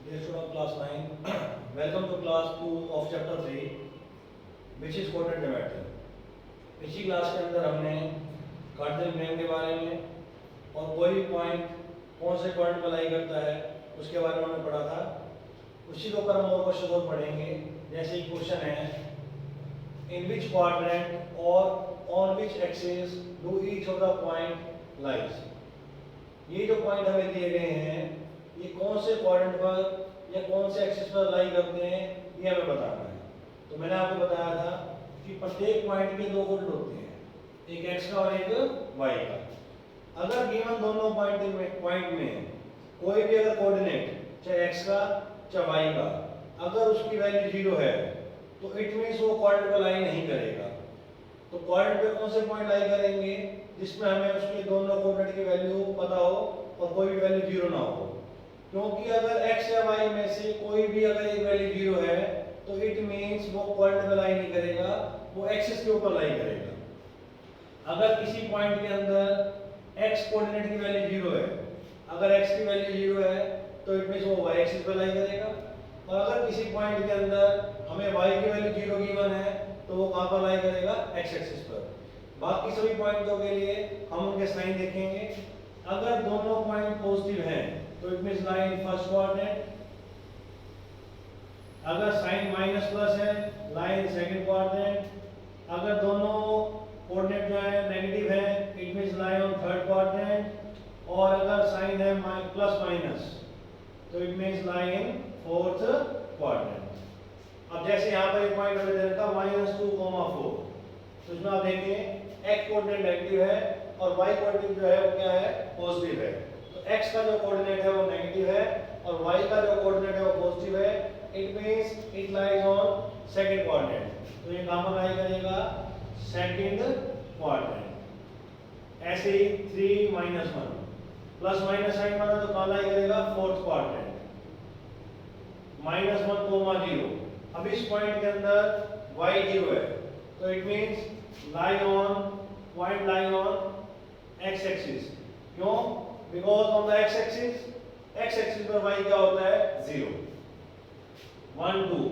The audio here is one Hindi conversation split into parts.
Dear student of class 9, welcome to class 2 of chapter 3 which is coordinate geometry. पिछली क्लास के अंदर हमने कार्टेशियन प्लेन के बारे में और कोई भी पॉइंट कौन से पॉइंट पर लाई करता है उसके बारे में हमने पढ़ा था। उसी के ऊपर हम और क्वेश्चन और पढ़ेंगे। जैसे एक क्वेश्चन है, इन विच क्वाड्रेंट और on which axis do each of the point lies. ये जो पॉइंट हमें दिए गए हैं ये कौन से क्वाड्रेंट पर या कौन से एक्सिस पर लाई करते हैं ये हमें बताना है। तो मैंने आपको बताया था कि प्रत्येक पॉइंट के दो कोऑर्डिनेट होते हैं, एक एक्स का और एक वाई का। अगर गिवन दोनों पॉइंट में कोई भी अगर कोऑर्डिनेट चाहे एक्स का चाहे वाई का अगर उसकी वैल्यू 0 है तो इट मींस वो क्वाड्रेंट पर लाई नहीं करेगा। तो क्वाड्रेंट पे कौन से पॉइंट लाई करेंगे जिसमें हमें उसके दोनों कोऑर्डिनेट की वैल्यू पता हो और कोई भी वैल्यू 0 ना हो। क्योंकि अगर x या y में से कोई भी अगर एक वैल्यू 0 है तो इट मींस वो क्वाड्रेंट पे लाई नहीं करेगा, वो एक्सिस के ऊपर लाई करेगा। अगर किसी पॉइंट के अंदर x कोऑर्डिनेट की वैल्यू 0 है, अगर x की वैल्यू 0 है तो इट मींस वो y एक्सिस पे लाई करेगा। और अगर किसी पॉइंट के अंदर हमें y की वैल्यू 0 गिवन है तो वो कहां पर लाई करेगा, x एक्सिस पर। बाकी सभी पॉइंटों के लिए हम उनके साइन देखेंगे। अगर दोनों पॉइंट पॉजिटिव हैं तो it means lie in first quadrant. अगर साइन माइनस प्लस है लाई इन सेकंड क्वाड्रेंट। अगर दोनों कोऑर्डिनेट जो है नेगेटिव है it means lie on third quadrant. और अगर साइन है प्लस माइनस तो it means lie in fourth quadrant. अब जैसे यहाँ पर एक पॉइंट हमें दे रखा -2, 4, तो इसमें आप देखिए x कोऑर्डिनेट नेगेटिव है और y कोऑर्डिनेट जो है वो क्या है, पॉजिटिव है। तो x का जो कोऑर्डिनेट है वो नेगेटिव है और y का जो कोऑर्डिनेट है वो पॉजिटिव है। It means it lies on second quadrant. तो ये कहां पर लाई करेगा, सेकंड क्वाड्रेंट। ऐसे ही 3 -1 प्लस माइनस साइन वाला तो कहां लाई करेगा, फोर्थ क्वाड्रेंट। -1, 0। अब इस पॉइंट के अंदर y 0 है तो it means lie on point lie on x axis. क्यों, because on the x axis पर y क्या होता है, 0, 1, 2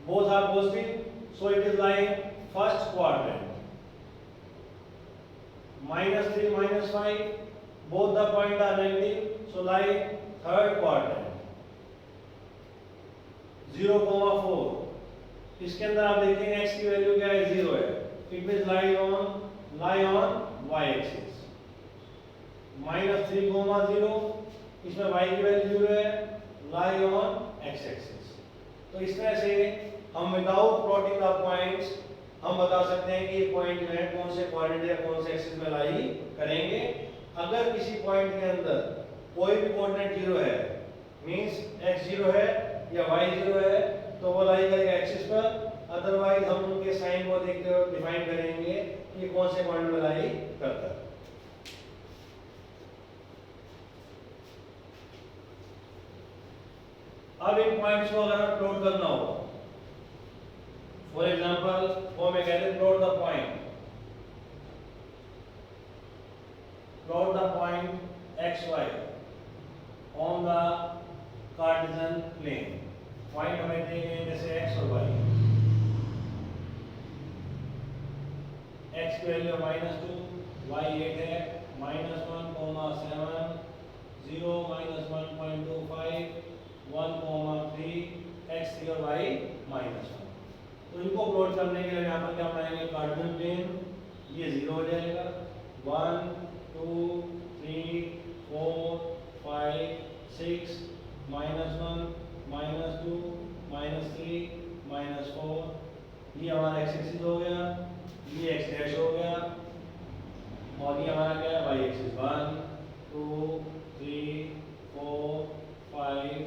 both are positive so it is lying first quadrant। -3 -5 both the point are negative so lie third quadrant। 0, 4 इसके अंदर आप देखेंगे x की वैल्यू क्या है, 0 है। It means lie on y axis. -3, 0 इसमें y की वैल्यू 0 है, लाई ऑन x एक्सिस। तो इस तरह से हम विदाउट प्लॉटिंग द पॉइंट्स हम बता सकते हैं कि ये पॉइंट जो है कौन से क्वाड्रेंट या कौन से एक्सिस में लाई करेंगे। अगर किसी पॉइंट के अंदर कोई भी कोऑर्डिनेट 0 है मींस x 0 है या y 0 है तो वो लाई करेगा एक्सिस पर। अदरवाइज हम उनके साइन को देखते हुए डिफाइन करेंगे कि कौन से पॉइंट में लाई करता है। अब इन पॉइंट्स को अगर प्लॉट करना हो, फॉर एग्जांपल वो मैं कहते हैं plot the point xy on the Cartesian plane. Point हमें दिए गए जैसे x और y। x की वैल्यू -2, y 8 है, -1, 7, 0, -1.25, 1, 3, x 3 और y -1। तो इनको प्लॉट करने के लिए यहाँ पर क्या बनाएंगे, कार्टेशियन प्लेन। ये 0 हो जाएगा, 1, 2, 3, 4, 5, 6, -1, -2, -3, -4। ये हमारा x एक्सिस हो गया, ये x डैश हो गया और ये हमारा क्या है, y एक्सिस। 1, 2, 3, 4, 5,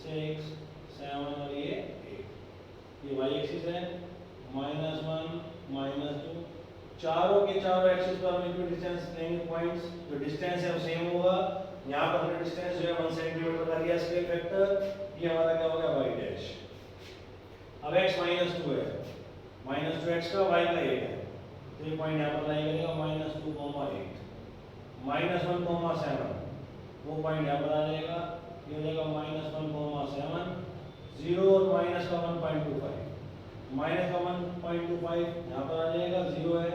6, 7 और ये 8। ये y एक्सिस है, -1, -2। चारों के चारों एक्सिस पर हम इक्वल डिस्टेंस लेंगे पॉइंट्स। जो डिस्टेंस है वो सेम होगा। यहाँ पर हमने डिस्टेंस जो है 1 सेंटीमीटर का लिया स्केल फैक्टर। ये हमारा क्या हो गया, y डैश। अब x -2 है, -2x का y का 8 है तो ये पॉइंट यहाँ पर लाई करेगा -2, 8। -1, 7 वो पॉइंट यहाँ पर आ जाएगा ये हो जाएगा -1,7, 0 और माइनस का 1.25, माइनस का 1.25 यहाँ पर आ जाएगा, 0 है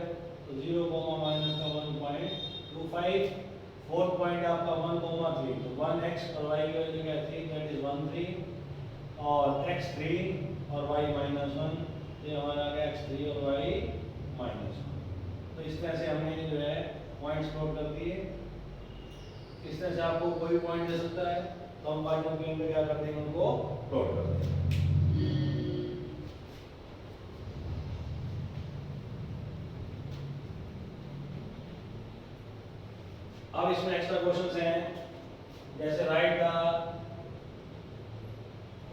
तो 0, माइनस का 1.25, फोर्थ पॉइंट आपका 1,3, तो 1x और y की वैल्यू क्या थी, दैट इज 13, और x 3 और y -1, ये हमारा आ गया x 3 और y -1। तो इस तरह से हमने जो है पॉइंट्स नोट कर दिए। इस तरह से आपको कोई पॉइंट दे सकता है तो हम पार्टियों के अंदर क्या कर देंगे, उनको प्लॉट कर देंगे। अब इसमें एक्स्ट्रा क्वेश्चंस हैं, जैसे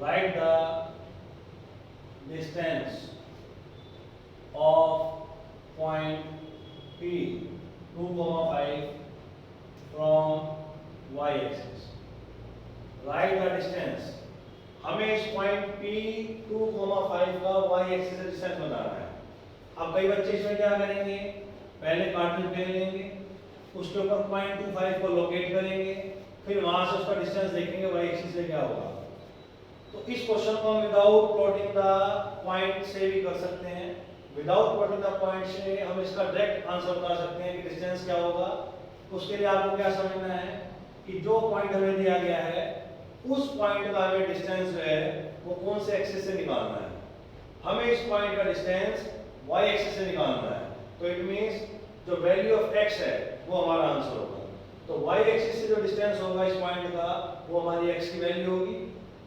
right the distance of point P 2,5 from y axis. Right the distance, हमें इस पॉइंट P 2,5 का y एक्सिस से डिस्टेंस बताना है। अब कई बच्चे इसमें क्या करेंगे, पहले कार्टेज प्लेन लेंगे, उसके ऊपर 0.25 को लोकेट करेंगे, फिर वहां से उसका डिस्टेंस देखेंगे y एक्सिस से क्या होगा। तो इस क्वेश्चन को हम विदाउट प्लॉटिंग द पॉइंट से भी कर सकते हैं। विदाउट प्लॉटिंग द पॉइंट से हम इसका डायरेक्ट आंसर बता सकते हैं कि डिस्टेंस क्या होगा। उसके लिए आपको क्या समझना है कि जो पॉइंट हमें दिया गया है उस पॉइंट का हमें डिस्टेंस जो है वो कौन से एक्सिस से निकालना है। हमें इस पॉइंट का डिस्टेंस y एक्सिस से निकालना है, तो इट मींस जो वैल्यू ऑफ x है वो हमारा आंसर होगा। तो y एक्सिस से जो डिस्टेंस होगा इस पॉइंट का वो हमारी x की वैल्यू होगी।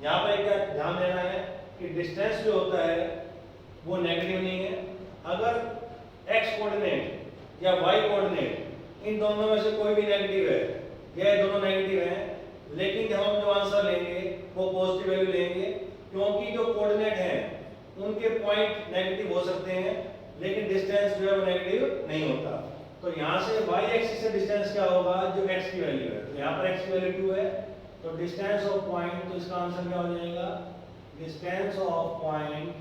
यहाँ पर क्या ध्यान देना है कि डिस्टेंस जो होता है वो नेगेटिव नहीं है। अगर x कोऑर्डिनेट या y कोऑर्डिनेट इन दोनों में से कोई भी नेगेटिव है, ये दोनों नेगेटिव हैं, लेकिन हम जो आंसर लेंगे वो पॉजिटिव वैल्यू लेंगे, क्योंकि जो कोऑर्डिनेट हैं उनके पॉइंट नेगेटिव हो सकते हैं लेकिन डिस्टेंस जो है वो नेगेटिव नहीं होता। तो यहाँ से y एक्सिस से डिस्टेंस क्या होगा, जो x की वैल्यू है, तो यहाँ पर x की वैल्यू 2 है, तो डिस्टेंस ऑफ पॉइंट, तो इसका आंसर क्या हो जाएगा, distance of point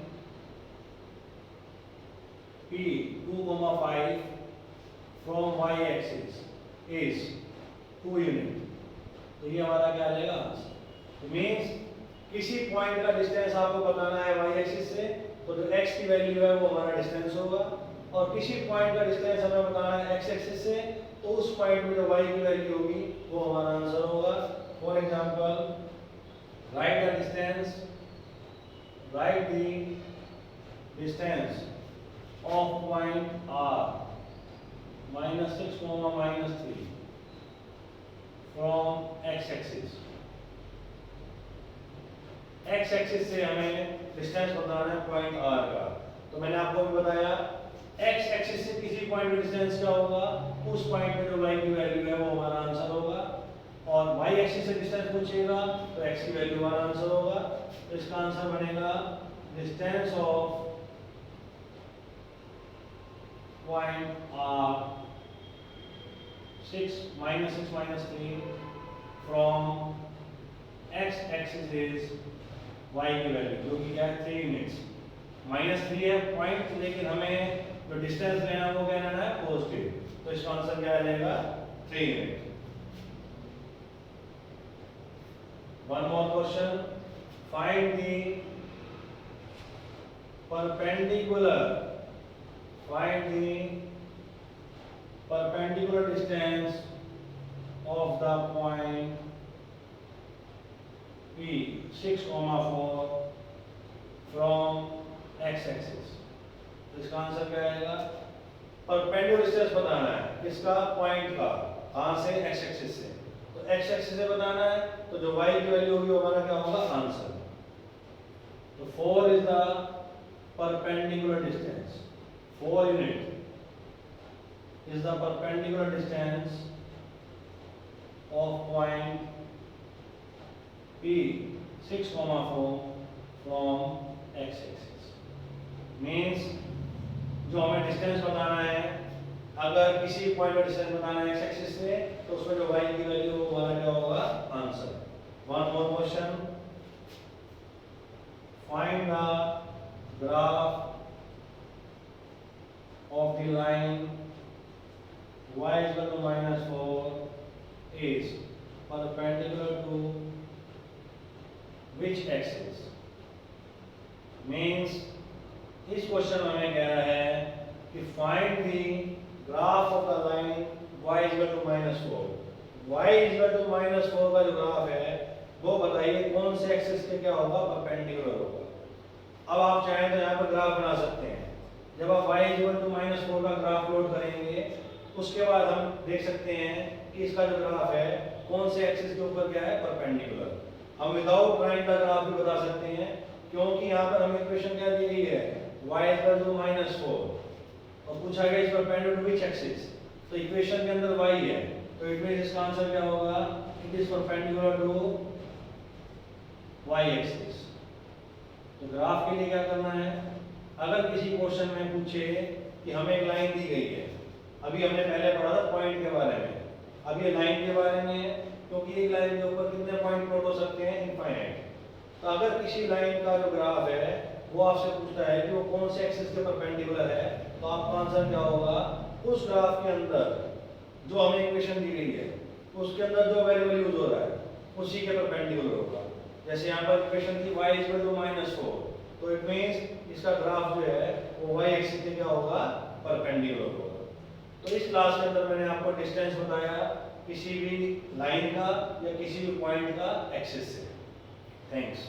P 2,5 from y axis is 2 unit. तो ये हमारा क्या आ जाएगा आंसर। मींस किसी पॉइंट का डिस्टेंस आपको बताना है y एक्सिस से, तो जो x की वैल्यू है वो हमारा डिस्टेंस होगा, और किसी पॉइंट का डिस्टेंस हमें बताना है x एक्सिस से, तो उस पॉइंट में जो y की वैल्यू होगी वो हमारा आंसर होगा। For example, right the distance of point R -6, -3 from x axis. x axis से हमें डिस्टेंस बताना है पॉइंट R का, तो मैंने आपको भी बताया x एक्सिस से किसी पॉइंट पे डिस्टेंस क्या होगा, उस पॉइंट पे जो y की वैल्यू है वो हमारा आंसर होगा, और y एक्सिस से डिस्टेंस पूछेगा तो x की वैल्यू हमारा आंसर होगा। तो इसका आंसर बनेगा distance of point R 6 -3 from x axis is y की वैल्यू, जो कि क्या है 3 यूनिट्स। -3 है पॉइंट, लेकिन हमें जो डिस्टेंस लेना है वो क्या लेना है, पॉजिटिव, तो इसका आंसर क्या आ जाएगा 3 unit. One more question, find the perpendicular distance of the point P 6, 4 from x axis। तो इसका आंसर क्या आएगा, परपेंडिकुलर डिस्टेंस बताना है किसका, पॉइंट का, कहां से, x एक्सिस से। तो x एक्सिस से बताना है, तो जो y की वैल्यू होगी वो हमारा क्या होगा, आंसर। तो 4 is the perpendicular distance, 4 unit is the perpendicular distance of point P 6, 4 from x axis। Means जो हमें डिस्टेंस बताना है, अगर किसी पॉइंट पर डिस्टेंस बताना है x एक्सिस से, तो उसमें जो y की वैल्यू वो हमारा क्या होगा, answer. One more question, find the graph of the line y is equal to -4 is perpendicular to which axis means इस क्वेश्चन में हमें कह रहा है कि find the graph of the line y equal to -4। y equal to -4 का जो ग्राफ है वो बताइए कौन से एक्सिस के क्या होगा, परपेंडिकुलर होगा। अब आप चाहें तो यहाँ पर ग्राफ बना सकते हैं। जब आप y इक्वल टू -4 का ग्राफ प्लॉट करेंगे उसके बाद हम देख सकते हैं कि इसका जो ग्राफ है कौन से एक्सिस के ऊपर क्या है, परपेंडिकुलर। हम विदाउट ड्राइंग का ग्राफ भी बता सकते हैं क्योंकि यहाँ पर हमें इक्वेशन क्या दी गई है, y इक्वल टू -4 और पूछा गया इस परपेंडिकुलर टू विच एक्सिस, तो इक्वेशन के अंदर y है तो इट मींस इसका आंसर क्या होगा, it is perpendicular to y axis. तो ग्राफ के लिए क्या करना है, अगर किसी क्वेश्चन में पूछे कि हमें एक लाइन दी गई है, अभी हमने पहले पढ़ा था पॉइंट के बारे में, अब ये लाइन के बारे में है क्योंकि एक लाइन के ऊपर कितने पॉइंट प्लॉट हो सकते हैं, इनफाइनाइट। तो अगर किसी लाइन का जो ग्राफ है वो आपसे पूछता है कि वो कौन से एक्सिस के परपेंडिकुलर है, तो आपका आंसर क्या होगा, उस ग्राफ के अंदर जो हमें इक्वेशन दी गई है उसके अंदर जो वेरिएबल यूज हो रहा है उसी के परपेंडिकुलर होगा। जैसे यहाँ पर इक्वेशन थी y इक्वल टू -4, तो इट मींस इसका ग्राफ जो है वो y एक्सिस पे क्या होगा, परपेंडिकुलर होगा। तो इस क्लास के अंदर मैंने आपको डिस्टेंस बताया किसी भी लाइन का या किसी भी पॉइंट का एक्सिस से। थैंक्स।